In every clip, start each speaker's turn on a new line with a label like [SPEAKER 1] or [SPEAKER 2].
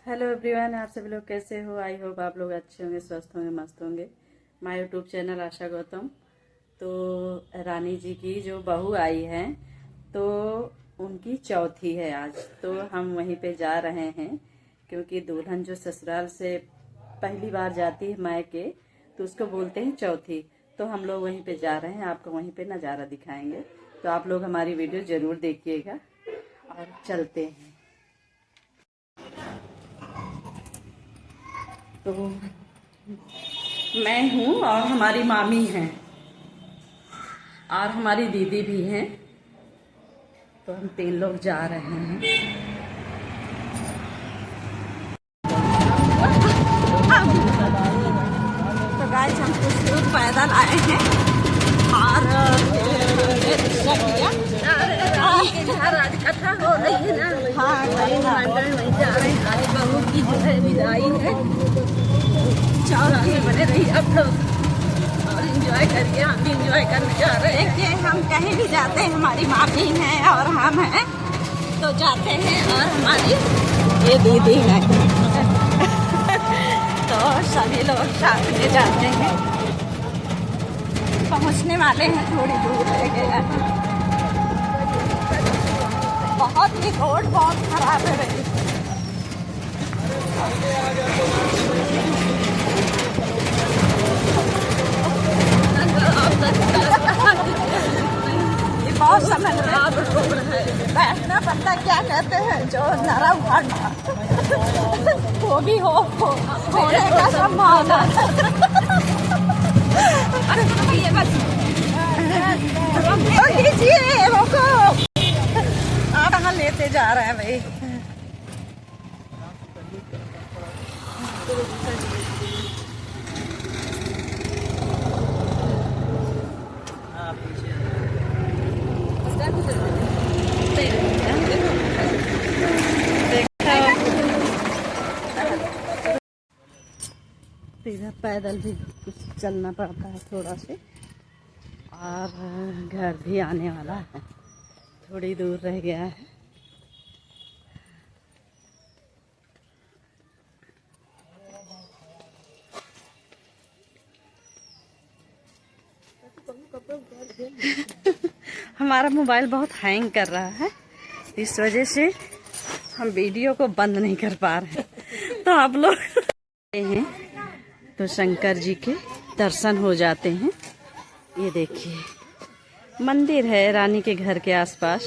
[SPEAKER 1] Hello everyone, आप सभी लोग कैसे हो। आई होप आप लोग अच्छे होंगे, स्वस्थ होंगे, मस्त होंगे। माय यूट्यूब चैनल आशा गौतम। तो रानी जी की जो बहू आई है तो उनकी चौथी है आज। तो हम वहीं पे जा रहे हैं क्योंकि दुल्हन जो ससुराल से पहली बार जाती है मायके तो उसको बोलते हैं चौथी। तो हम लोग वहीं पे जा रहे हैं, आपको वहीं पे नज़ारा दिखाएंगे। तो आप लोग हमारी वीडियो ज़रूर देखिएगा और चलते हैं। तो मैं हूँ और हमारी मामी हैं और हमारी दीदी भी हैं। तो हम 3 लोग जा रहे हैं। तो गाइस हम कुछ दूर पैदल आए हैं और कथा हो रही है ना। हाँ, वहीं जा रहे हैं। आज बहू की जो है विदाई है। चौराहे बने रही अब लोग और एंजॉय करिए। हम भी एंजॉय करने जा रहे हैं कि हम कहीं भी जाते हैं, हमारी मामी हैं और हम हैं तो जाते हैं। और हमारी ये दीदी है तो सभी लोग साथ में जाते हैं। पहुंचने वाले हैं, थोड़ी दूर रह गया है। बहुत ही रोड बहुत खराब है भाई। ये बहुत समय बैठना पड़ता, क्या कहते हैं जो नरम भरना वो भी होने का संभावना। आप कहाँ लेते जा रहे हैं भाई। इधर पैदल भी कुछ चलना पड़ता है थोड़ा से और घर भी आने वाला है, थोड़ी दूर रह गया है। हमारा मोबाइल बहुत हैंग कर रहा है, इस वजह से हम वीडियो को बंद नहीं कर पा रहे हैं। तो आप लोग हैं तो शंकर जी के दर्शन हो जाते हैं। ये देखिए मंदिर है, रानी के घर के आसपास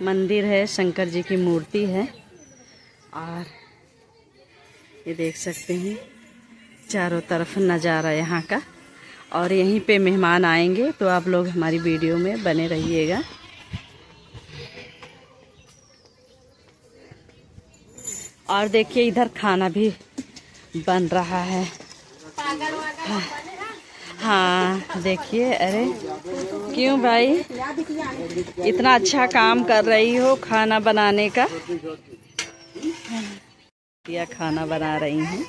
[SPEAKER 1] मंदिर है, शंकर जी की मूर्ति है। और ये देख सकते हैं चारों तरफ नज़ारा यहाँ का। और यहीं पे मेहमान आएंगे तो आप लोग हमारी वीडियो में बने रहिएगा। और देखिए इधर खाना भी बन रहा है। हाँ देखिए, अरे क्यों भाई इतना अच्छा काम कर रही हो खाना बनाने का। या खाना बना रही हैं,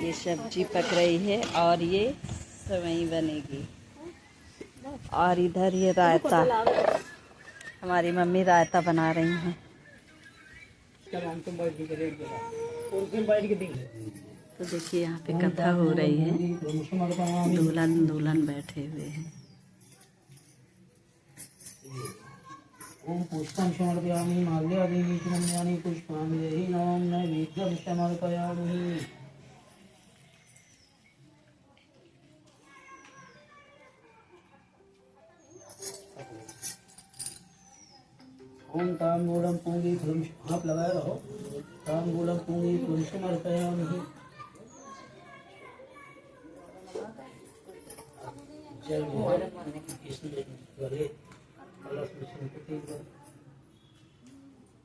[SPEAKER 1] ये सब्जी पक रही है और ये सेवई बनेगी। और इधर ये रायता, हमारी मम्मी रायता बना रही हैं। तो देखिए यहाँ पे कथा हो रही है, दुल्हन दुल्हन बैठे हुए हैं।
[SPEAKER 2] ओम पुष्पं समर्पयामि माल्यादेवी च पुष्पाणि देहि नमः नैवेद्यं समर्पयामि। ओम तांबूलम पूंगी फलम, आप लगाए रहो। तांबूलम पूंगी फलम समर्पयामि। जय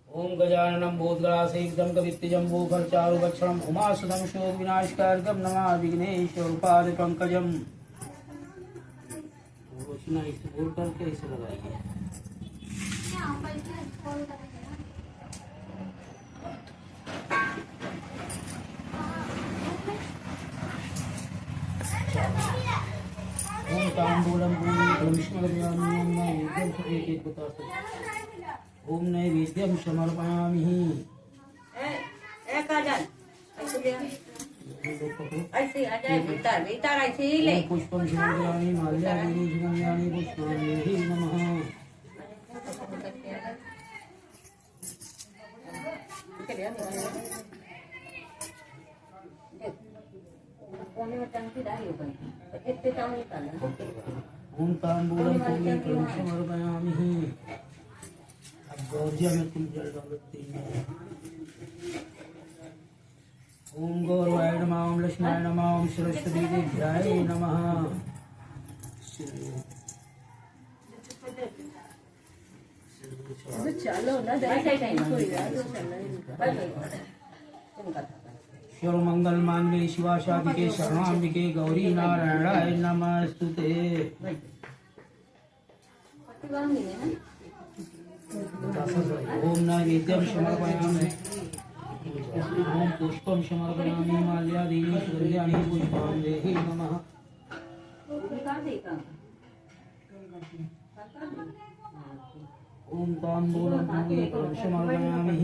[SPEAKER 2] ओम गजाननं भूतगणासेवितं कवित्तजम्बो फलचारुभक्षणं उमासुतं शोकविनाशकारकं नमामि विघ्नेश्वरपाद पंकजम्। रोशना इसे बोल करके इसे लगाइए। ओम तांबूलम ओम नैवेद्यं समर्पयामि।
[SPEAKER 3] ऐसे आ जाए भीतर भीतर ऐसे ही ले
[SPEAKER 2] पुष्पम समर्पयामि माल्यादीनि सुगन्धानि पुष्पाणि नमः। ओम तांबूलम पुष्पम समर्पयामि। अब गौजिया में तुम जल डालती हैं। ओम गौरवाय नमः, ओम लक्ष्मणाय नमः, ओम सरस्वती देव्याय नमः।
[SPEAKER 3] चलो ना
[SPEAKER 2] सर्व मंगल मांगल्ये शिवा शांतिके शरणांबिके गौरी नारायणाय नमस्तुते। ओम नैवेद्यं समर्पयामि। ओम पुष्पं समर्पयामि माल्यादीनि सुगन्धानि पुष्पाणि नमः। ओम तांबूलं पुष्पं समर्पयामि।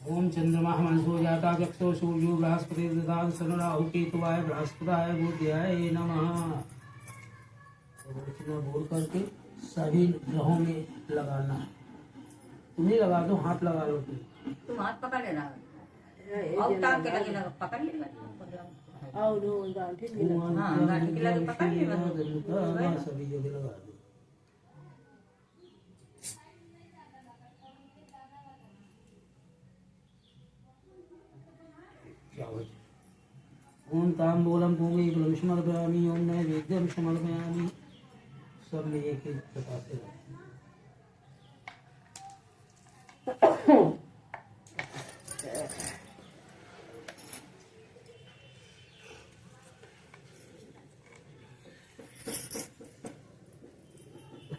[SPEAKER 2] ओम चंद्रमा मनसो जाता चक्षु सूर्यो बृहस्पति ददात राहु केतुवाय बृहस्पताय बुधाय नमः। इतना बोल करके सभी ग्रहों में लगाना। तुम्हें लगा दो, हाथ लगा लो।
[SPEAKER 3] तुम हाथ पकड़ लेना और टांग के लगे लगा पकड़ लेना और गांठी के लगे हां गांठी के लगे पकड़ लेना
[SPEAKER 2] सभी जगह लगा दो। ओम तांबूलम पूगीफलं समर्पयामि। ओम नैवेद्यं समर्पयामि। सब में एक एक प्रकार से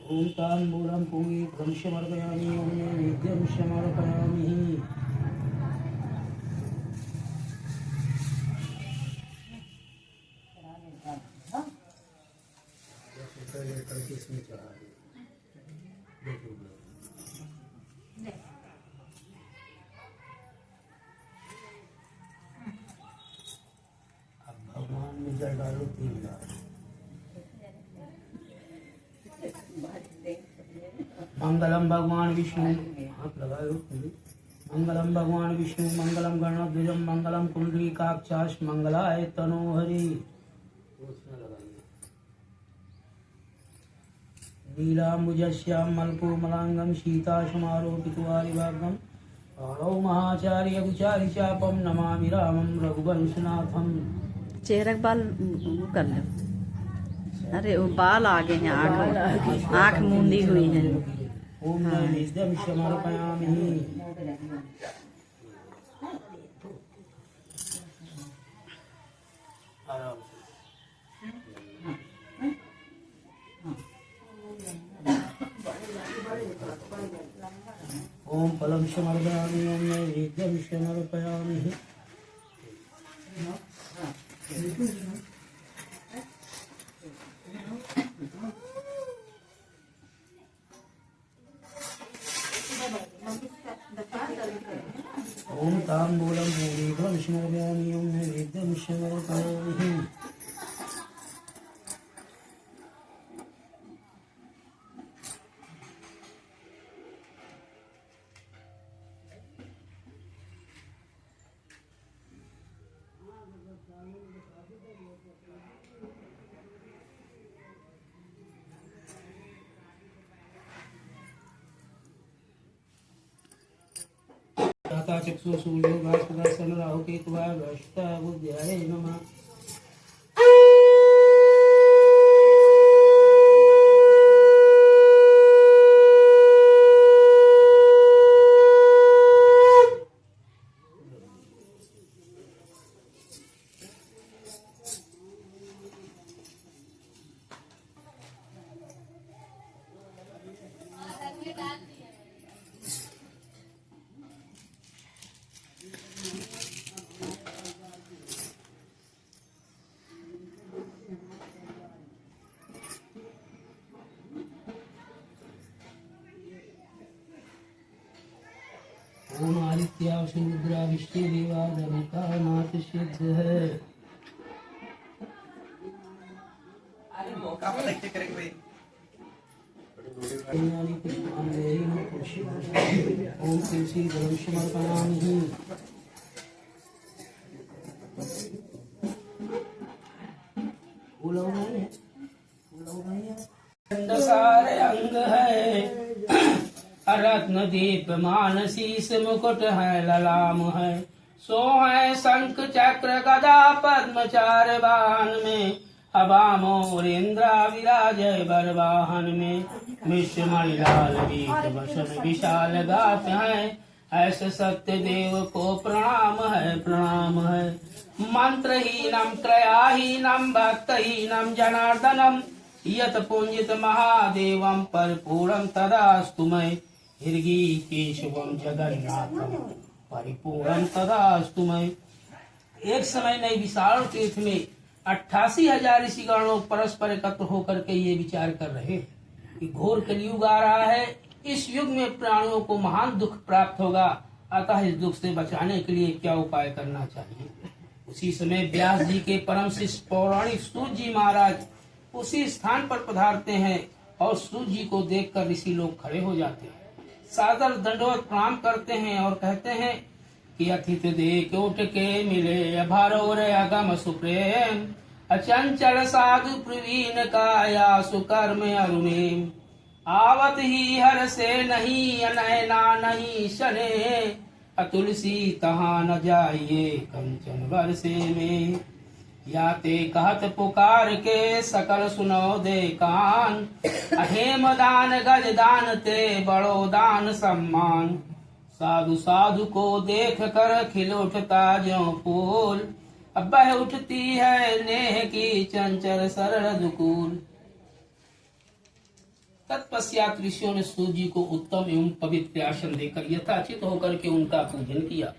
[SPEAKER 2] ओम तांबूलम पूगीफलं समर्पयामि। ओम नैवेद्यं समर्पयामि। इसमें चढ़ा अब भगवान में जल डालो 3 बार। मंगलम भगवान विष्णु, हाथ लगा लो। मंगलम भगवान विष्णु, मंगलम गणध्वजम, मंगलम कुंडलीकाक्षाश, मंगलाय तनोहरि। नीलाम्बुजश्याम मल्पोमलांगम सीताशमारोपितवारिभागम पाणौ महाचार्य गुचारि चापम नमामि रामं रघुवंशनाथम।
[SPEAKER 1] चेहरे के बाल वो कर लो। अरे वो बाल आगे हैं, आँख मूंदी हुई है।
[SPEAKER 2] ओम नैवेद्यं समर्पयामि। ओम फलं समर्पयामि। ओम नैवेद्यं समर्पयामि। ओम तांबूलं पूगीफलं समर्पयामि। ओम नैवेद्यं समर्पयामि। चक्षु सूर्यो बृहस्पति राहु केतुवाय बृहस्पताय बुधाय नमः। विद्या सुमुद्रा विष्णु देवा धर्म का नाथ सिद्ध है। ओम तुलसी गरम समर्पयामि। सारे अंग है रत्न दीप मानसीस मुकुट है ललाम है सो है शंख चक्र गदा पद्म चार बाण में अबा मोर इंद्रा विराज बरवाहन में मिश्र मणिलाल गीत वसन विशाल गात है ऐसे सत्य देव को प्रणाम है मंत्रहीनम क्रयाहीनम भक्तहीनम जनार्दनम यत पुंजित महादेवम परिपूर्णम तदास्तु मैं हृगी केशवम जगन्नाथम परिपूर्णम तदास्तु मैं। एक समय नई विशाल तीर्थ में 88,000 ऋषिगणों परस्पर एकत्र होकर के ये विचार कर रहे हैं कि घोर कलयुग आ रहा है, इस युग में प्राणियों को महान दुख प्राप्त होगा, अतः इस दुख से बचाने के लिए क्या उपाय करना चाहिए। उसी समय व्यास जी के परम शिष्य पौराणिक सूत जी महाराज उसी स्थान पर पधारते हैं और सूत जी को देखकर ऋषि लोग खड़े हो जाते हैं, सादर दंडवत प्रणाम करते हैं और कहते हैं कि अतिथि देख उठ के मिले अभारोर अगम सुप्रेम अचंचल साधु प्रवीण काया सुकर्म अरुणेम आवत ही हर से नहीं अनैना नहीं शने अतुलसी तहाँ न जाइए कंचन बरसे में याते कहत पुकार के सकल सुनो दे कान अहेम दान गज दान ते बड़ो दान सम्मान साधु साधु को देख कर खिल उठता ज्यों फूल अब बह उठती है नेह की चंचल सरल दुकूल। तत्पश्चात ऋषियों ने सूत जी को उत्तम एवं पवित्र आसन देकर यथाचित होकर के उनका पूजन किया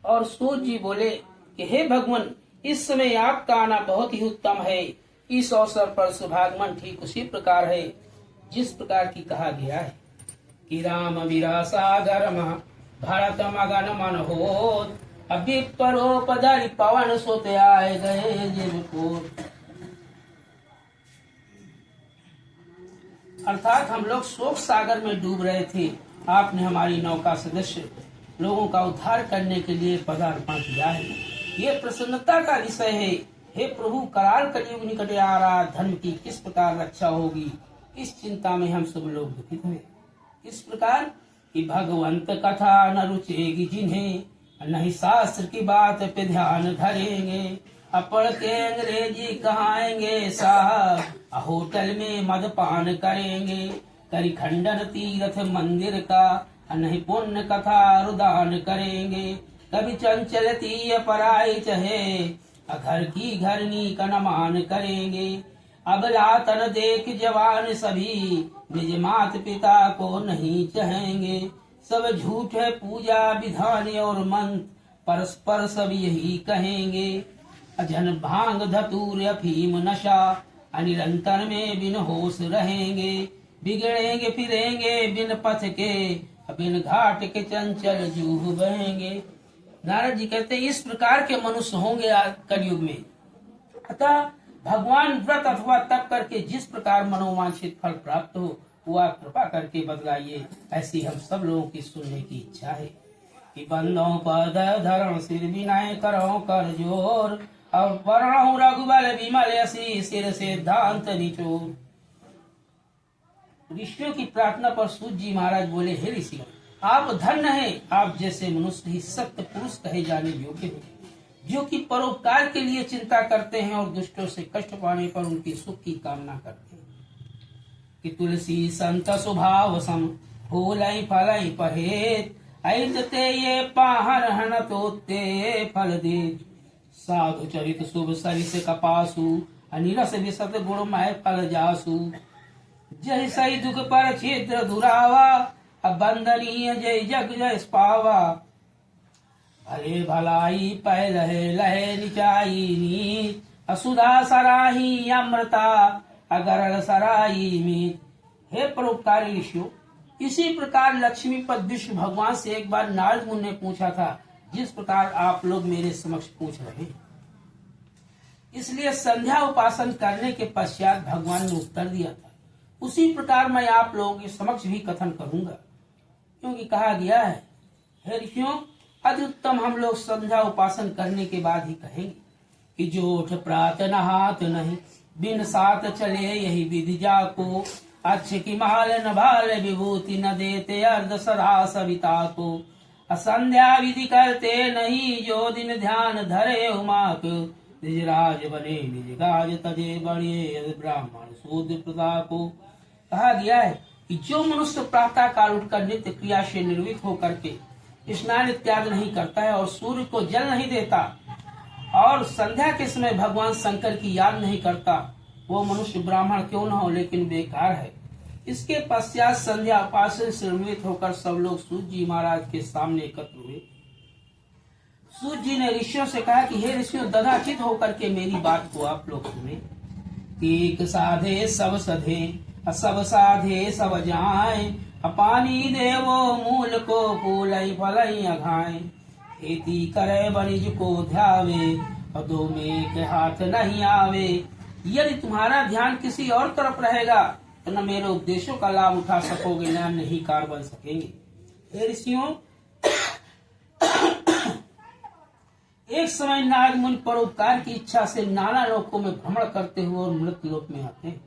[SPEAKER 2] और सूत जी बोले कि हे भगवान, इस समय आपका आना बहुत ही उत्तम है। इस अवसर पर सुभागमन ठीक उसी प्रकार है जिस प्रकार की कहा गया है कि राम वीरा सागर भारत मगन मन होत अभी परोपधरि पवन सुत आए गए जिनपुर। अर्थात हम लोग शोक सागर में डूब रहे थे, आपने हमारी नौका सदस्य लोगों का उद्धार करने के लिए पदार्पण किया है। ये प्रसन्नता का विषय है। हे प्रभु, कराल कलयुग निकट आ रहा, धर्म की किस प्रकार रक्षा होगी, इस चिंता में हम सब लोग दुखित हुए। इस प्रकार कि भगवंत कथा न रुचेगी जिन्हें, नहीं शास्त्र की बात पे ध्यान धरेंगे, अपड़ के अंग्रेजी कहाएंगे साहब, होटल में मदपान करेंगे, करी खंडन तीर्थ मंदिर का, नहीं पुण्य कथा रुदान करेंगे, कभी चंचलती पराई चहे, घर की घरनी का नमान करेंगे। अब लातन देख जवान सभी, निज मात पिता को नहीं चाहेंगे, सब झूठ है पूजा विधान और मंत्र, परस्पर सब यही कहेंगे। अजन भांग धतूर अफीम नशा, अनिरंतर में बिन होश रहेंगे, बिगड़ेंगे फिरेंगे बिन पथ के, बिन घाट के चंचल जूह बहेंगे। नारद जी कहते हैं इस प्रकार के मनुष्य होंगे कलयुग में, अतः भगवान व्रत अथवा तप करके जिस प्रकार मनोवांछित फल प्राप्त हो वह कृपा करके बदलाइए, ऐसी हम सब लोगों की सुनने की इच्छा है। कि बंदों पद धरण सिर विनय करो कर जोर, और वरणहु रघुबल विमल यसी सिर सिद्धांत निचोर। ऋषियों की प्रार्थना पर सूत जी महाराज बोले, हे ऋषि, आप धन्य हैं, आप जैसे मनुष्य ही सत्य पुरुष कहे जाने योग्य हैं, जो कि परोपकार के लिए चिंता करते हैं और दुष्टों से कष्ट पाने पर उनकी सुख की कामना करते हैं। कि तुलसी संत स्वभाव सम, फूलई फलई पहेत, ऐते ये पाहर हन तोते फल दे। साधु चरित शुभ सरिस कपासु, अनिरस विसत गुणमय फल जासु। जय सही दुख पर छिद्र दुरावा, बंदनीय जय जग जय पावा। भले भलाई पै लहे लहे निचाई नीत, असुधा सराही अमृता अगरल सराई मीत। हे परोपकारी ऋषियों, इसी प्रकार लक्ष्मीपद विष्णु भगवान से एक बार नारद मुनि ने पूछा था, जिस प्रकार आप लोग मेरे समक्ष पूछ रहे हैं। इसलिए संध्या उपासन करने के पश्चात भगवान ने उत्तर दिया था। उसी प्रकार मैं आप लोगों के समक्ष भी कथन करूंगा, क्योंकि कहा गया है, हे ऋषियों, अति उत्तम हम लोग संध्या उपासन करने के बाद ही कहेंगे कि जो उठ प्रात नहात नहीं, बिन सात चले यही विधि जाको, अच्छे की माल न भाल विभूति न देते अर्ध सदा सविता को, असंध्या विधि करते नहीं, जो दिन ध्यान धरे उमाक, निज राज बने निज गाज तजे बड़े ब्राह्मण शूद्र प्रतापो। कहा गया है कि जो मनुष्य प्रातः काल उठकर नित्य क्रिया से निर्वित होकर के स्नान इत्यादि नहीं करता है और सूर्य को जल नहीं देता और संध्या के समय भगवान शंकर की याद नहीं करता, वो मनुष्य ब्राह्मण क्यों न हो लेकिन बेकार है। इसके पश्चात संध्या उपासन से निर्मित होकर सब लोग सूर्य जी महाराज के सामने एकत्र हुए। सूर्य जी ने ऋषियों से कहा कि हे ऋषियों, ददाचित होकर के मेरी बात को आप लोग सुने। एक साधे सब सधे, सब साधे सब जाए, पानी देवो मूल को फूलई फलई अघाए, खेती करे वणिज को ध्यावे, पदों में के हाथ नहीं आवे। यदि तुम्हारा ध्यान किसी और तरफ रहेगा तो न मेरे उपदेशों का लाभ उठा सकोगे, न नहीं कार बन सकेंगे। हे ऋषियों, एक समय नारद मुनि परोपकार की इच्छा से नाना लोकों में भ्रमण करते हुए और मृत्यु लोक में आते हैं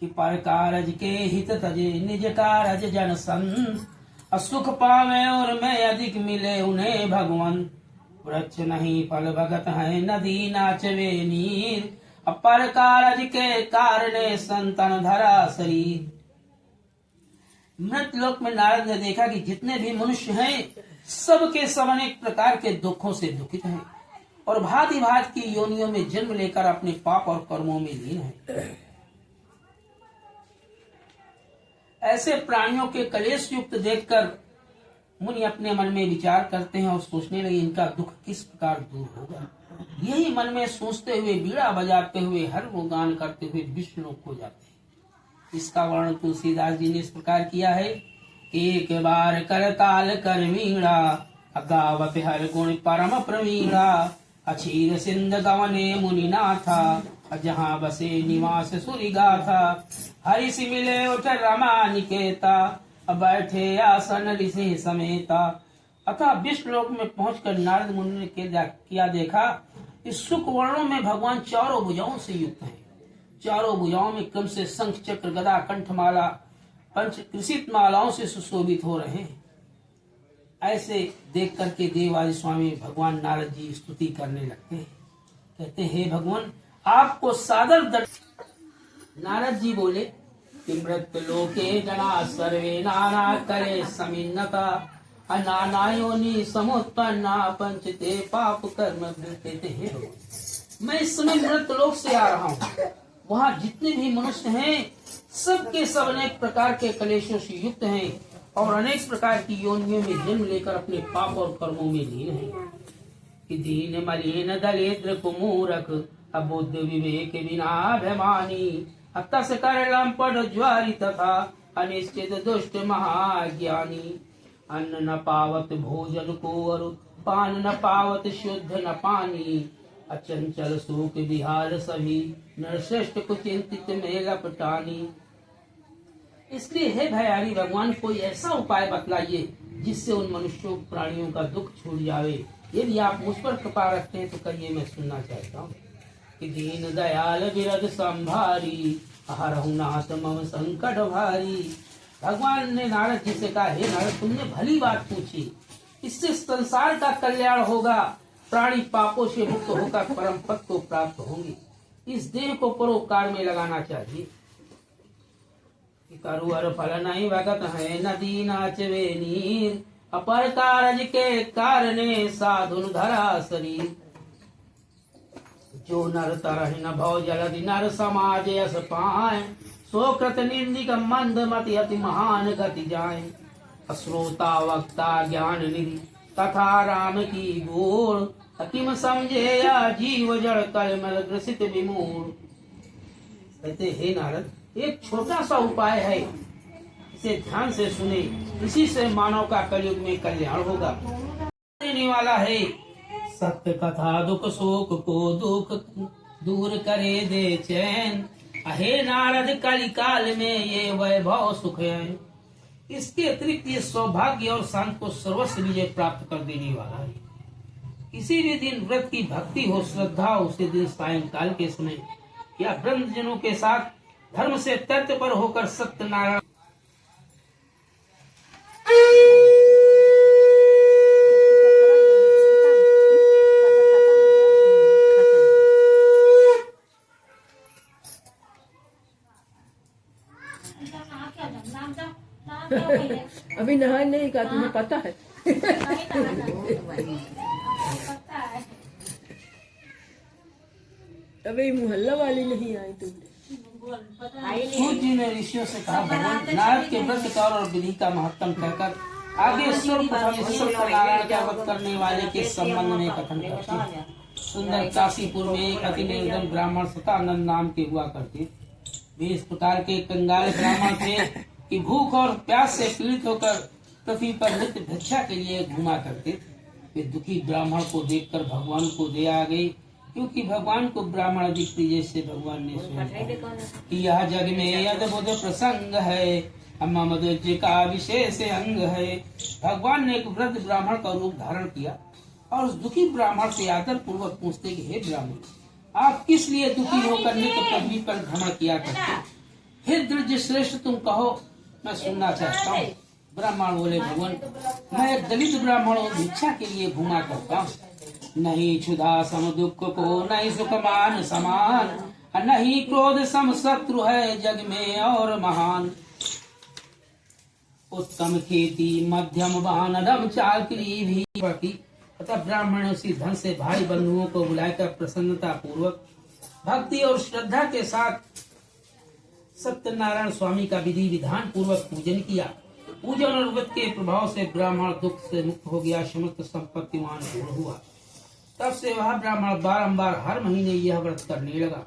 [SPEAKER 2] कि पर कारज के हित तजे, निज कारज जन सन, असुख पावे और मैं अधिक मिले उन्हें भगवान। वृक्ष नहीं फल भगत है, नदी नाचवे नीर, पर कारज के कारणे संतन धरा शरीर। मृत्यु लोक में नारद ने देखा कि जितने भी मनुष्य हैं सबके सब अनेक प्रकार के दुखों से दुखित हैं और भांति भांति की योनियों में जन्म लेकर अपने पाप और कर्मों में लीन हैं। ऐसे प्राणियों के कलेश युक्त देखकर मुनि अपने मन में विचार करते हैं और सोचने लगे, इनका दुख किस प्रकार दूर होगा। यही मन में सोचते हुए बीड़ा बजाते हुए हर वो गान करते हुए विष्णु लोक को जाते हैं। इसका वर्णन तुलसीदास जी ने इस प्रकार किया है, एक बार करताल कर मीणा, गावत हर गुण परम प्रवीणा, अक्षीर सिंध गवने मुनि नाथा, जहाँ बसे निवास सूरि गाथा, हरि से मिले उठ रमा निकेता, बैठे आसन ऋषि समेता। अतः विष्णु लोक में पहुंचकर नारद मुनि ने क्या देखा, इस सुख वर्णों में भगवान चारों भुजाओं से युक्त हैं। चारों भुजाओं में क्रम से शंख चक्र गदा कंठमाला पंच कृषित मालाओं से सुशोभित हो रहे हैं। ऐसे देख करके देवादि स्वामी भगवान नारद जी स्तुति करने लगते हैं। कहते हैं, हे भगवान, आपको सादर नारद जी बोले कि मृत्यु लोके जना सर्वे नाना करे समिन्नता, नाना योनि समुत्पन्ना पंचते पाप कर्म कहते हैं। मैं इस समय मृत्यु लोक से आ रहा हूँ। वहाँ जितने भी मनुष्य हैं सबके सब अनेक प्रकार के कलेशों से युक्त हैं और अनेक प्रकार की योनियों में जन्म लेकर अपने पाप और कर्मों में लीन हैं। कि दीन मलिन दरिद्र कुमूरख, अबुद्ध विवेक विनाभिमानी, अतस कर लंपट ज्वारी तथा अनिश्चित दुष्ट महाज्ञानी, अन्न न पावत भोजन को और पान न पावत शुद्ध न पानी, अचंचल शोक विहार सभी नरश्रेष्ठ को चिंतित में लपटानी। इसलिए हे भयारी भगवान, कोई ऐसा उपाय बतलाइए जिससे उन मनुष्यों प्राणियों का दुख छूट जावे। यदि आप मुझ पर कृपा रखते हैं तो कहिए, मैं सुनना चाहता हूँ। कि दीन दयाल विरद संभारी, हरहु नाथ मम संकट भारी। भगवान ने नारद जी से कहा, हे नारद, तुमने भली बात पूछी। इससे संसार का कल्याण होगा, प्राणी पापों से मुक्त होकर परम पद को प्राप्त होंगे। इस देह को परोपकार में लगाना चाहिए। करुअर फल नहीं भगत है, नदी नाचवे नीर, अपर कारज के कारणे साधुन धरा शरीर। जो नर तरह न भव जलधि नर समाज यस पाए, सो कृत निंदिक मंद मति अति महान गति जाए। श्रोता वक्ता ज्ञान निधि तथा राम की गोड़, हकीम समझे या जीव जड़ कलमल ग्रसित विमूढ़। कहते, हे नारद, एक छोटा सा उपाय है, इसे ध्यान से सुने, इसी से मानव का कलयुग में कल्याण होगा। देने वाला है सत्य कथा, दुख शोक को दुख दूर करे दे चैन। अहे नारद कलिकाल में ये वैभव सुख है। इसके अतिरिक्त ये सौभाग्य और शांत को सर्वस्व विजय प्राप्त कर देने वाला है। किसी भी दिन व्रत की भक्ति हो, श्रद्धा हो, उसे दिन सायंकाल के समय या वृद्धजनों के साथ धर्म से तथ्य पर होकर सत्यनारायण
[SPEAKER 4] अभी नहा नहीं का तुम्हें पता है। अभी मोहल्ला वाली नहीं आई तुमने।
[SPEAKER 2] सूत जी ने ऋषियों से कहा, भगवान नारद के व्रत का और विधि का महत्व कहकर आगे सर्वप्रथम सत्यनारायण का व्रत करने वाले के संबंध में कथन करते हैं। सुंदर काशीपुर में एक अति निर्धन ब्राह्मण सतानंद नाम के हुआ करते। वे इस प्रकार के कंगाल ब्राह्मण थे कि भूख और प्यास से पीड़ित होकर पृथ्वी पर नित्य भिक्षा के लिए घूमा करते थे। वे दुखी ब्राह्मण को देखकर भगवान को दया आ गई, क्योंकि भगवान को ब्राह्मण अधिक प्रिय से भगवान ने सोचा कि यह जग में अद्भुत प्रसंग है, मम जी का विशेष अंग है। भगवान ने एक वृद्ध ब्राह्मण का रूप धारण किया और उस दुखी ब्राह्मण से आदर पूर्वक पूछते कि हे ब्राह्मण, आप किस लिए दुखी होकर नित्य पृथ्वी पर भ्रमण किया करते? हे द्रज श्रेष्ठ, तुम कहो, मैं सुनना चाहता हूँ। ब्राह्मण बोले, भगवान मैं एक दलित ब्राह्मण हूँ, भिक्षा के लिए घूमा करता हूँ। नहीं क्षुधा सम दुख को, नहीं सुख मान समान, नहीं क्रोध सम शत्रु है जग में और महान। उत्तम खेती मध्यम वाहन नरम चाकरी भी पड़ती। तथा ब्राह्मण ने उसी धन से भाई बंधुओं को बुलाकर प्रसन्नता पूर्वक भक्ति और श्रद्धा के साथ सत्यनारायण स्वामी का विधि विधान पूर्वक पूजन किया। पूजन और व्रत के प्रभाव से ब्राह्मण दुख से मुक्त हो गया, समस्त संपत्तिवान हुआ। तब से वह ब्राह्मण बारंबार हर महीने यह व्रत करने लगा।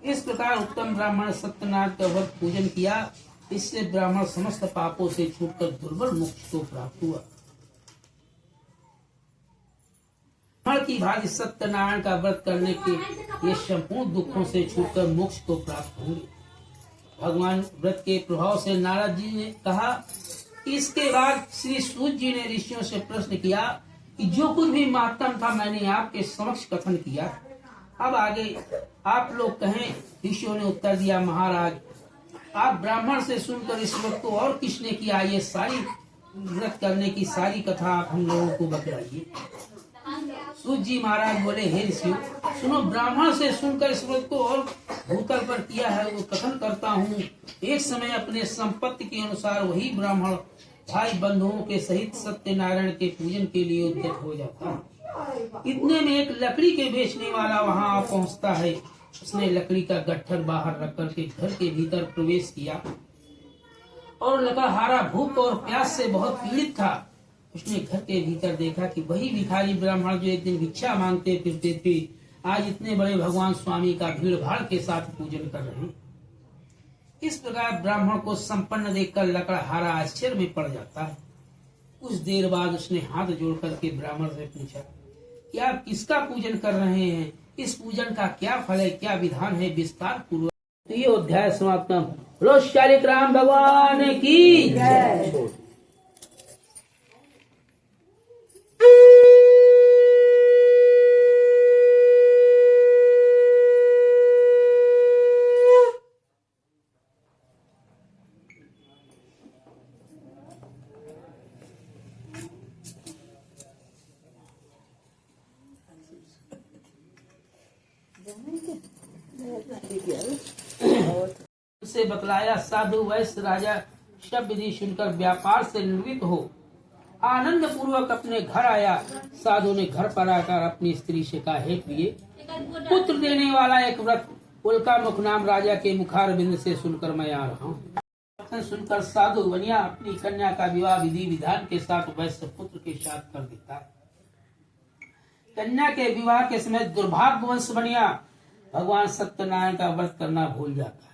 [SPEAKER 2] इस प्रकार उत्तम ब्राह्मण सत्यनारायण का व्रत पूजन किया। इससे ब्राह्मण समस्त पापों से छूटकर दुर्बल मोक्ष को प्राप्त हुआ। ब्राह्मण की भांति सत्यनारायण का व्रत करने के ये संपूर्ण दुखों से छूटकर मोक्ष को प्राप्त होंगे। भगवान व्रत के प्रभाव से नारद जी ने कहा। इसके बाद श्री सूत जी ने ऋषियों से प्रश्न किया कि जो कुछ भी महत्तम था मैंने आपके समक्ष कथन किया, अब आगे आप लोग कहें। ऋषियों ने उत्तर दिया, महाराज आप ब्राह्मण से सुनकर इस व्रत को और किसने किया, ये सारी व्रत करने की सारी कथा आप हम लोगों को बतलाइए। सूत जी महाराज बोले, हे ऋषियों सुनो, ब्राह्मण से सुनकर इस व्रत को और भूतल पर किया है वो कथन करता हूँ। एक समय अपने संपत्ति के अनुसार वही ब्राह्मण भाई बंधुओं के सहित सत्यनारायण के पूजन के लिए उद्यत हो जाता है। इतने में एक लकड़ी के बेचने वाला वहाँ पहुँचता है। उसने लकड़ी का गट्ठर बाहर रख करके घर के भीतर प्रवेश किया और लकड़हारा भूख और प्यास से बहुत पीड़ित था। उसने घर के भीतर देखा कि वही भिखारी ब्राह्मण जो एक दिन भिक्षा मांगते फिरते थे, आज इतने बड़े भगवान स्वामी का भीड़ भाड़ के साथ पूजन कर रहे हैं। इस प्रकार ब्राह्मण को संपन्न देखकर लकड़हारा आश्चर्य में पड़ जाता है। कुछ देर बाद उसने हाथ जोड़ करके ब्राह्मण से पूछा कि आप किसका पूजन कर रहे हैं, इस पूजन का क्या फल है, क्या विधान है, विस्तार पूर्वक। तो ये अध्याय समाप्त। बोलो शालिग्राम भगवान की जय। से बतलाया। साधु वैश्य राजा शब्द विधि सुनकर व्यापार से निवृत्त हो आनंद पूर्वक अपने घर आया। साधु ने घर पर आकर अपनी स्त्री से कहा, हे प्रिय, पुत्र देने वाला एक व्रत उल्का मुख नाम राजा के मुखारबिंद से सुनकर मैं आ रहा हूँ। सुनकर साधु बनिया अपनी कन्या का विवाह विधि विधान के साथ वैश्य पुत्र के साथ कर देता है। कन्या के विवाह के समय दुर्भाग्यवंश बनिया भगवान सत्यनारायण का व्रत करना भूल जाता है।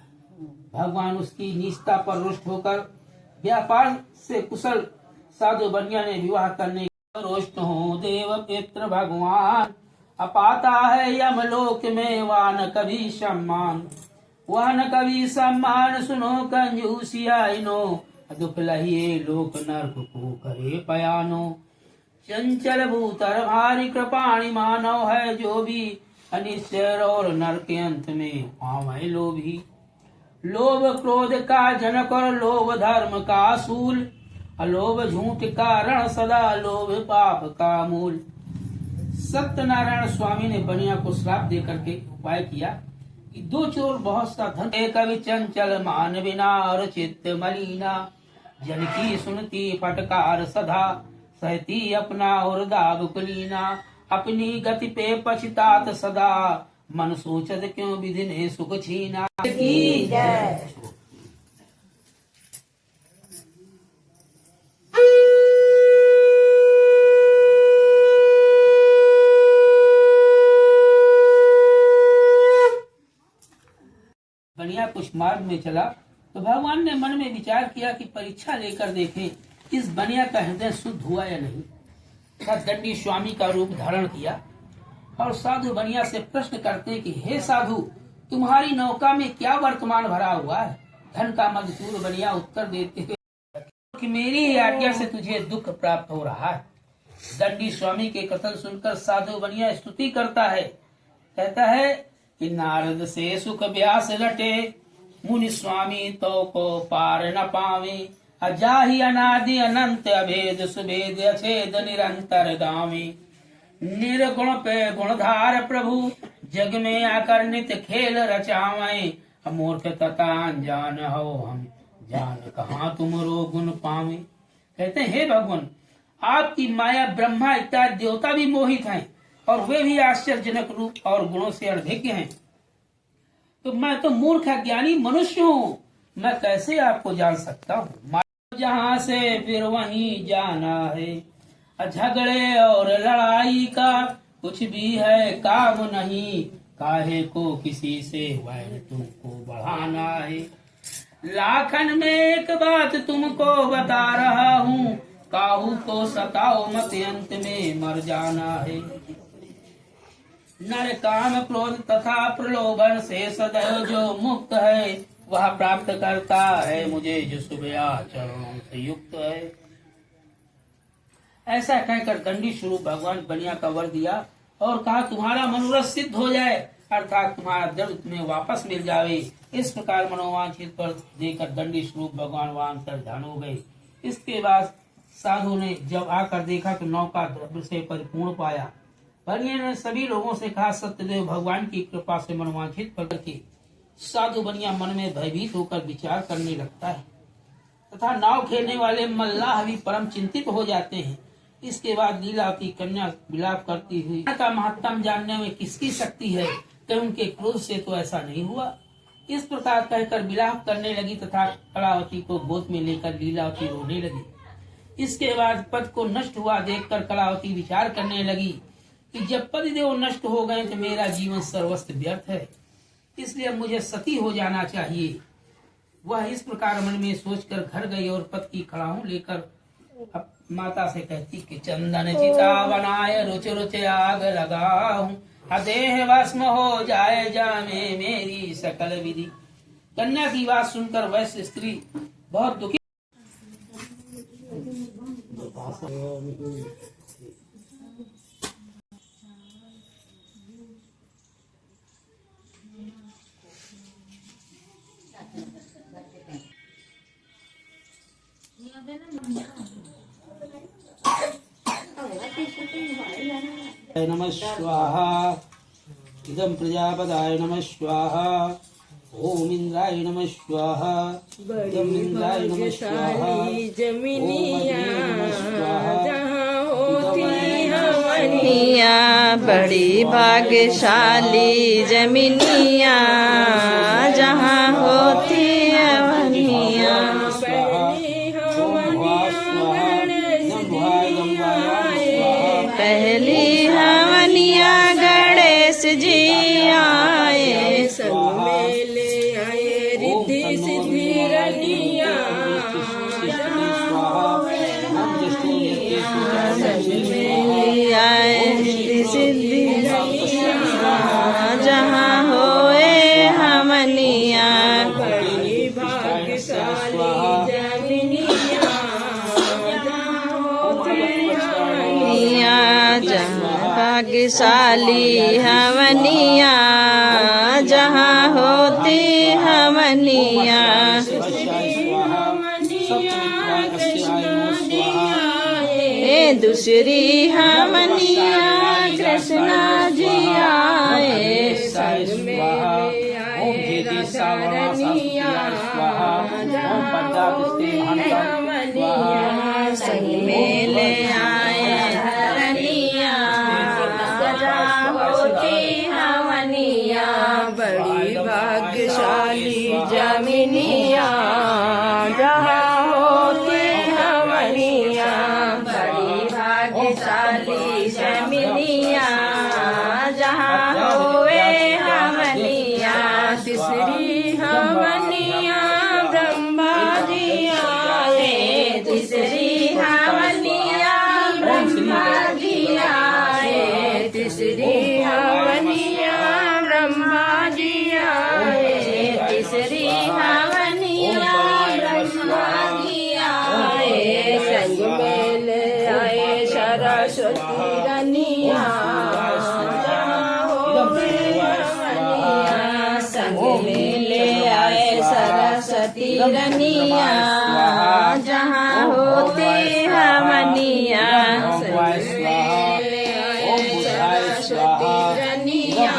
[SPEAKER 2] भगवान उसकी निष्ठा पर रुष्ट होकर व्यापार से कुशल साधु बनिया ने विवाह करने रोष्ट हो देव पित्र भगवान। अपाता है यमलोक में वह न कभी सम्मान, वह न कभी सम्मान सुनो कंजूसिया इनो। दुख लहिए लोक नरक को करे पयानो। चंचल भूतर भारी कृपाणी मानव है जो भी, अनिश्चर और नर के अंत में पावे लोभी। लोभ क्रोध का जनक और लोभ धर्म का सूल, अलोभ झूठ का रण सदा लोभ पाप का मूल। सत्यनारायण स्वामी ने बनिया को श्राप दे करके उपाय किया कि दो चोर बहुत सा धन, कवि चंचल मान बिना और चित्त मलिना। जन की सुनती फटकार सदा, सहती अपना और दाब कुलीना। अपनी गति पे पछतात सदा, मन सोचत क्यों विधि ने सुख छीना। की जय। बनिया कुछ मार्ग में चला तो भगवान ने मन में विचार किया कि परीक्षा लेकर देखें इस बनिया का हृदय शुद्ध हुआ या नहीं। दंडी स्वामी का रूप धारण किया और साधु बनिया से प्रश्न करते हैं कि हे साधु, तुम्हारी नौका में क्या वर्तमान भरा हुआ है। धन का मजदूर बनिया उत्तर देते हुए कि मेरी ही आज्ञा से तुझे दुख प्राप्त हो रहा है। दंडी स्वामी के कथन सुनकर साधु बनिया स्तुति करता है, कहता है कि नारद से सुख व्यास लटे, मुनि स्वामी तो को पार न पावे। अजाहि अनादि अनंत अभेद सुभेद अछेद निरंतर गावे। निर्गुण पे गुणधार प्रभु, जग में आकर नित खेल रचावे। मूर्ख तथा अनजान हो हम, जान कहाँ तुमरो गुण पावे। कहते हैं हे भगवान, आपकी माया ब्रह्मा इत्यादि देवता भी मोहित हैं और वे भी आश्चर्यजनक रूप और गुणों से अनभिज्ञ हैं। तो मैं तो मूर्ख अज्ञानी मनुष्य हूँ, मैं कैसे आपको जान सकता हूँ। जहाँ से फिर वहीं जाना है, झगड़े और लड़ाई का कुछ भी है काम नहीं। काहे को किसी से वैर तुमको बढ़ाना है। लाखन में एक बात तुमको बता रहा हूँ, काहू को सताओ मत अंत में मर जाना है। नर काम क्रोध तथा प्रलोभन से सदैव जो मुक्त है, वह प्राप्त करता है मुझे जो सुबह चरणों से युक्त है। ऐसा कहकर दंडी स्वरूप भगवान बनिया का वर दिया और कहा तुम्हारा मनोरथ सिद्ध हो जाए, अर्थात तुम्हारा दर्द तुम्हें वापस मिल जावे। इस प्रकार मनोवांछित पर देकर दंडी स्वरूप भगवान वहां अंतर्धान हो गए। इसके बाद साधु ने जब आकर देखा तो नौका द्रव्य से परिपूर्ण पाया। बनिया ने सभी लोगों से कहा सत्यदेव भगवान की कृपा से मनोवांछित पर के साधु बनिया मन में भयभीत होकर विचार करने लगता है तथा नाव खेलने वाले मल्लाह भी परम चिंतित हो जाते हैं। इसके बाद लीलावती कन्या विलाप करती हुई का महत्तम जानने में किसकी शक्ति है कि उनके क्रोध से तो ऐसा नहीं हुआ। इस प्रकार कहकर विलाप करने लगी तथा कलावती को गोद में लेकर लीलावती रोने लगी। इसके बाद पद को नष्ट हुआ देखकर कलावती विचार करने लगी कि जब पतिदेव नष्ट हो गए तो मेरा जीवन सर्वस्व व्यर्थ है, इसलिए मुझे सती हो जाना चाहिए। वह इस प्रकार मन में सोचकर घर गई और पति की खड़ाहूं लेकर माता से कहती कि चंदन चिता बनाए रुच रुच आग लगाऊं, देह भस्म हो जाए जामे मेरी सकल विधि। कन्या की बात सुनकर वैश्य स्त्री बहुत दुखी नमः स्वाहा इदं प्रजापदाय नमः स्वाहा ओम इंद्राय नमः स्वाहा इदं इंद्राय नमः स्वाहा
[SPEAKER 4] जमीनिया जहाँ
[SPEAKER 1] हवनिया बड़ी भाग्यशाली जमीनिया जहाँ होती हवनिया पहली हवनिया गणेश जी आए
[SPEAKER 4] संग में ले आए रिद्धि सिद्धि रनिया
[SPEAKER 1] जहाँ होए हमनिया
[SPEAKER 4] बड़ी भाग्यशाली जमिनिया
[SPEAKER 1] जहाँ भाग्यशाली हमनिया जहाँ होती हमनिया दूसरी हमनिया कृष्णा जी आए
[SPEAKER 2] संग में ओम भेदी सावरनिया ओम पद्मावती
[SPEAKER 1] हमनिया संग में ले आए हरनिया जहाँ होती हमनिया
[SPEAKER 4] बड़ी भाग्यशाली जमिनिया जहाँ होती हमनिया
[SPEAKER 1] बड़ी भाग्यशाली जमिनिया जहाँ होए हमनिया
[SPEAKER 4] तीसरी हमनिया ब्रह्मा जी आए
[SPEAKER 1] तीसरी हमनिया ब्रह्मा जी आए
[SPEAKER 4] तीसरी हमनिया ब्रह्मा जी आए
[SPEAKER 1] तीसरी हमनिया ब्रह्मा जी आए
[SPEAKER 4] संग में ले आए सरस्वती रनिया
[SPEAKER 1] संग में ले आए सरस्वती रनिया जहाँ होते हमनिया
[SPEAKER 4] सरस्वती रनिया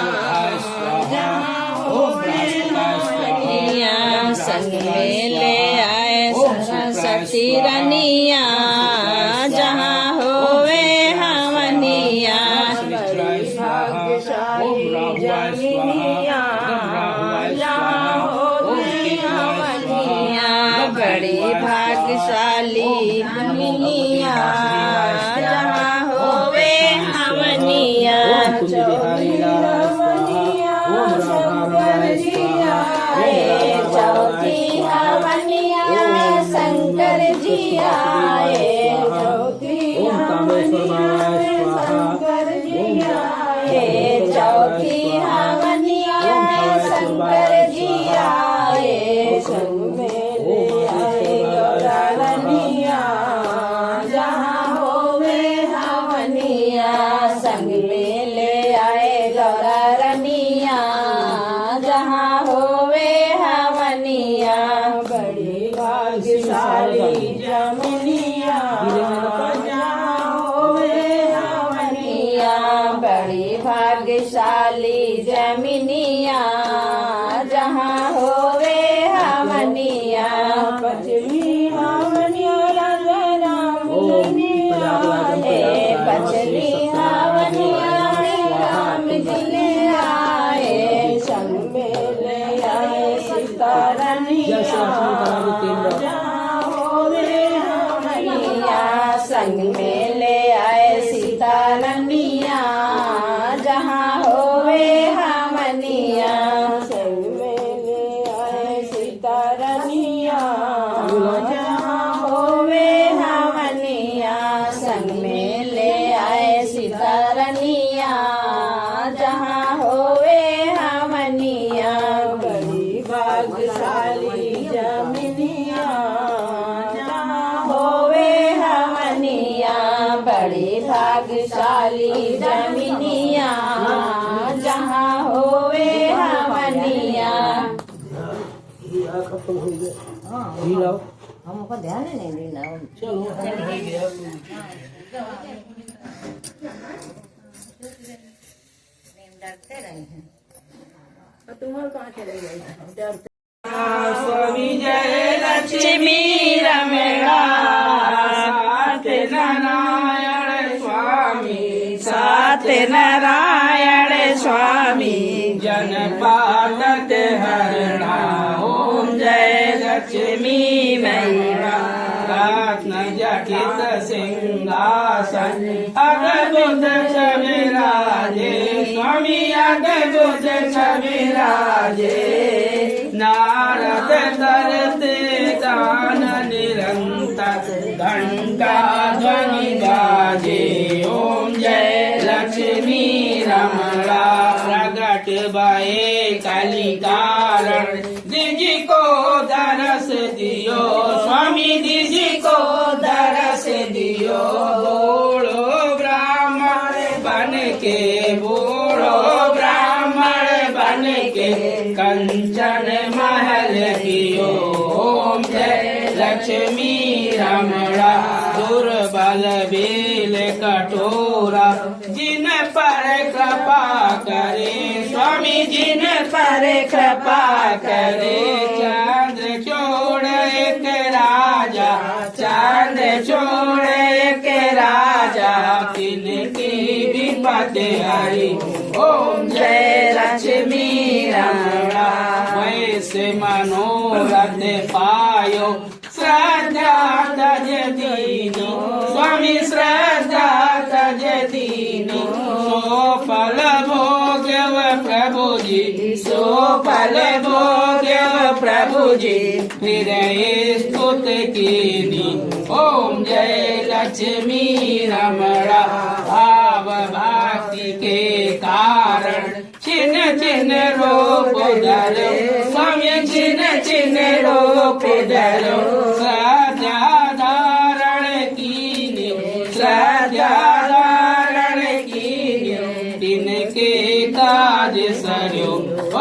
[SPEAKER 1] संग में ले आए सरस्वती रनिया जहाँ होवे हमनिया
[SPEAKER 4] भाग्यशाली जमिनिया जहाँ होती हमनिया
[SPEAKER 1] बड़ी भाग्यशाली हमनिया जहाँ होवे हमनिया चौथी हमनिया शंकर जी आए चौथी शंकर जी आए चौथी हमनिया शंकर जी आए संग में ले आए गौरनिया जहाँ होवे हमनिया संग में ले आए गौरनिया जहाँ होवे हमनिया
[SPEAKER 4] बड़ी भाग्यशाली जमिनिया जहाँ होवे हमनिया
[SPEAKER 1] बड़ी भाग्यशाली जमिनिया जहाँ होवे हमनिया
[SPEAKER 4] पचमी हमनिया राजा राम जनिया
[SPEAKER 1] पचली हमनिया राम जी ले आए
[SPEAKER 4] संग में ले आए सीतारनिया जहाँ होवे हमनिया
[SPEAKER 1] संग में ले आए सीतारनिया जहाँ होवे हमनिया
[SPEAKER 4] संग में ले आए सीतारनिया
[SPEAKER 1] जहाँ होवे हमनिया संग में ले आए सीतारनिया जहाँ होवे हमनिया
[SPEAKER 4] बड़ी भाग्यशाली जमिनिया जहाँ
[SPEAKER 1] होवे हमनिया बड़ी भाग्यशाली जमिनिया जहाँ होवे हमनिया
[SPEAKER 3] हमको ध्यान ही नहीं देना डरते रहे हैं
[SPEAKER 4] तुम्हारे कहाँ चले गए
[SPEAKER 2] स्वामी जय
[SPEAKER 1] लक्ष्मी रमणा
[SPEAKER 2] नारायण स्वामी
[SPEAKER 1] सत्यनारायण स्वामी
[SPEAKER 2] जन पादत हरणा ओम
[SPEAKER 1] जय लक्ष्मी मैया
[SPEAKER 2] रत्न जटित सिंहासन अद्भुत छविराजे स्वामी अद्भुत छविराजे नारद करते दान निरंतर घंटा ध्वनि बाजे ओम जय लक्ष्मी रमणा प्रगट भये काली कारण दीजी को दरस दियो स्वामी दीजी को दरस दियो बूढ़ो ब्राह्मण बन के बूढ़ो ब्राह्मण बन के कंचन महल कियो ओम जय लक्ष्मी रमणा दुर्बल बेल कटोरा जिन पर कृपा करे स्वामी जिन पर कृपा करे चंद्र चोड़ एक राजा चंद्र चोड़ एक राजा तिनकी विपत्ति हरी ओम जय लक्ष्मी रमणा वैसे मनोरथ पायो श्रद्धा तज दीनो स्वामी श्रद्धा तज दीनो सो फल भोग्यव प्रभु जी सो फल भोग्यव प्रभु जी हृदय स्तुत कीनी ओम जय लक्ष्मी रमणा भाव भक्ति के कारण छिन्न छिन्न रूप धरो स्वामी छिन्न छिन्न रूप धरो श्रद्धा धारण कीनी श्रद्धा धारण कीनी तिनके काज सरयो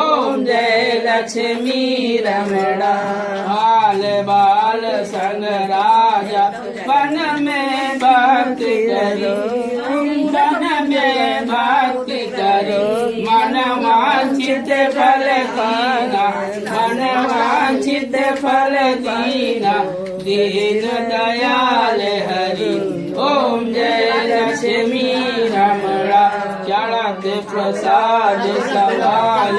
[SPEAKER 2] ओम जय लक्ष्मी रमणा बाल बाल संग राजा वन में भक्ति करो वन में भक्ति करो मन वांछित फल दीना मन वांछित फल दीना दीन दयाल हरि ओम जय लक्ष्मी रमणा चढ़त प्रसाद सवाल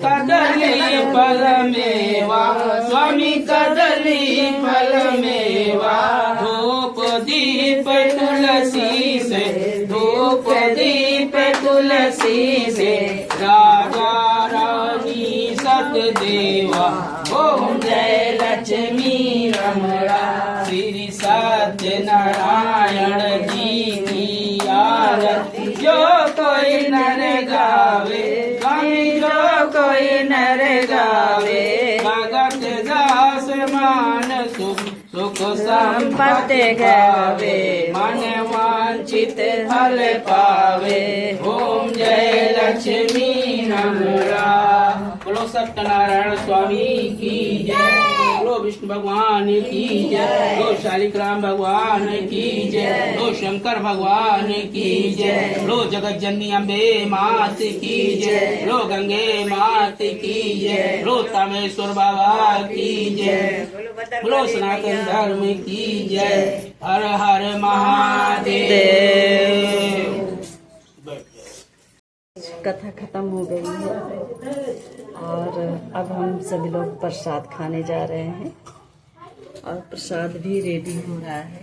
[SPEAKER 2] कदली फल मेवा स्वामी कदली फल मेवा धूप दीप तुलसी से धूप दीप तुलसी से राजा रानी सतदेवा ओम जय लक्ष्मी रमणा श्री सत्यनारायण जी की आरती जो कोई नर गावे स्वामी जो कोई नर गावे भगत दास मान सुख सुख संपत्ति गावे मन वांछित फल पावे ओम जय लक्ष्मी रमणा बोलो सत्यनारायण स्वामी की जय बोलो विष्णु भगवान की जय बोलो शालिग्राम भगवान की जय बोलो शंकर भगवान की जय बोलो जगत जननी अम्बे मात की जय बोलो गंगे मात की जय बोलो तामेश्वर बाबा की जय बोलो सनातन धर्म की जय हर हर महादेव।
[SPEAKER 1] कथा खत्म हो गई है और अब हम सभी लोग प्रसाद खाने जा रहे हैं और प्रसाद भी रेडी हो रहा है।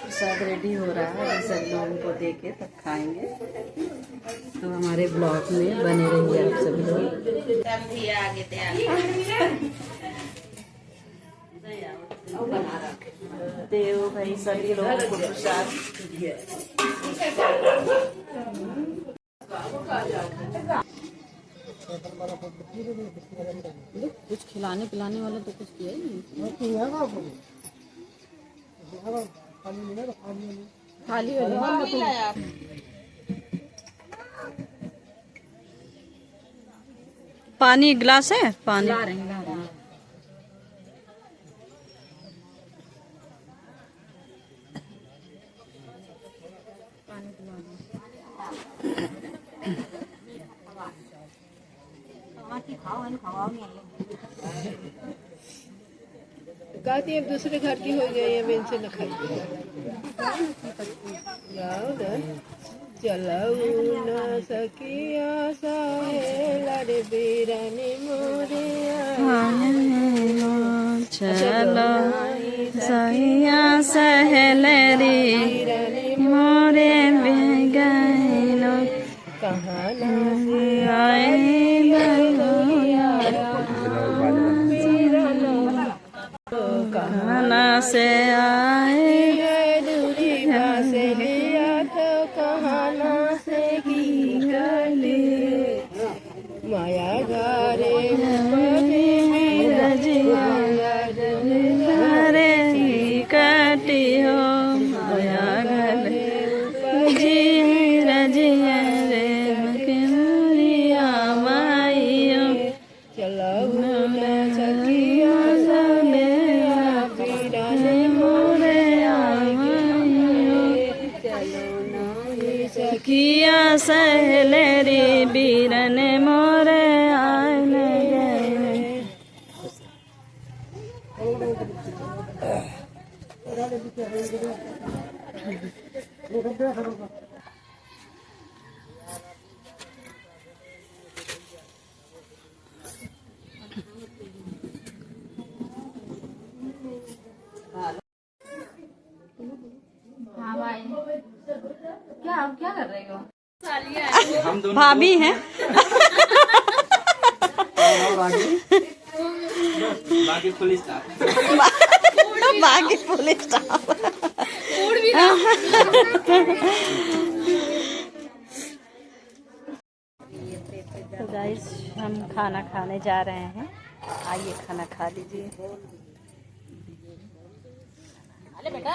[SPEAKER 1] प्रसाद रेडी हो रहा है, सभी लोगों को दे के तब खाएंगे। तो हमारे ब्लॉग में बने रहिए आप सभी लोग। देव भाई सभी लोगों को प्रसाद कुछ खिलाने पिलाने वाला तो कुछ किया ही नहीं। खाली पानी गिलास है पानी ला रहे हैं।
[SPEAKER 4] कहती अब दूसरे घर की हो गई है, इनसे न खाई जाओ न चलाऊ न सकिया साहेला रे बीरानी मोरिया
[SPEAKER 1] चलो सैया सहेलरी मोरे बेगैलो
[SPEAKER 4] कहाँ
[SPEAKER 1] कहना से आए
[SPEAKER 4] दूरी से लिया तो कहाँ
[SPEAKER 1] सहलेरी बीरन मोरे आन गए।
[SPEAKER 3] हाँ भाई, क्या क्या कर रहे हो?
[SPEAKER 1] भाभी हैं।
[SPEAKER 2] बाकी पुलिस
[SPEAKER 1] बाकी पुलिस स्टाफ। तो गाइस हम खाना खाने जा रहे हैं, आइए खाना खा लीजिए।
[SPEAKER 3] अरे बेटा,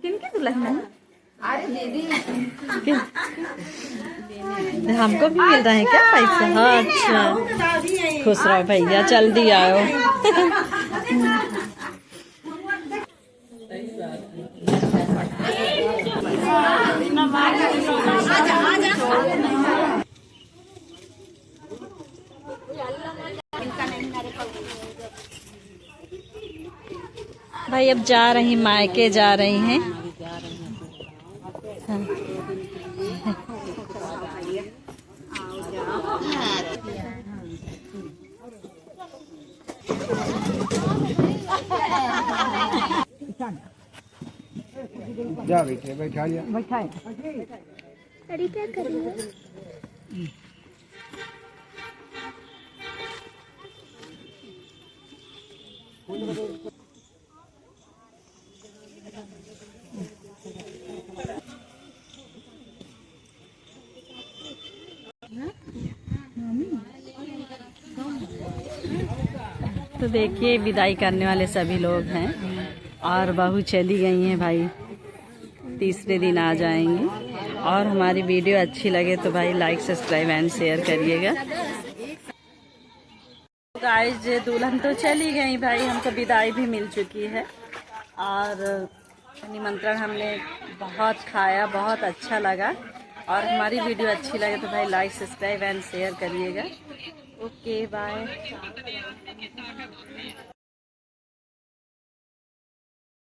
[SPEAKER 1] किनकी दुल्हन है?
[SPEAKER 3] अरे दीदी,
[SPEAKER 1] हमको भी मिल रहा है क्या पैसे? हाँ अच्छा, खुश रहो भैया, जल्दी आओ। भाई अब जा रही, मायके जा रही हैं। हाँ।
[SPEAKER 5] जा बेटे, बैठा लिया।
[SPEAKER 4] अरे क्या कर रही हो?
[SPEAKER 1] तो देखिए विदाई करने वाले सभी लोग हैं और बहू चली गई हैं भाई, तीसरे दिन आ जाएंगे। और हमारी वीडियो अच्छी लगे तो भाई लाइक सब्सक्राइब एंड शेयर करिएगा। गाइस दुल्हन तो चली गई भाई, हमको विदाई भी मिल चुकी है और निमंत्रण हमने बहुत खाया, बहुत अच्छा लगा। और हमारी वीडियो अच्छी लगे तो भाई लाइक सब्सक्राइब एंड शेयर करिएगा। Okay bye.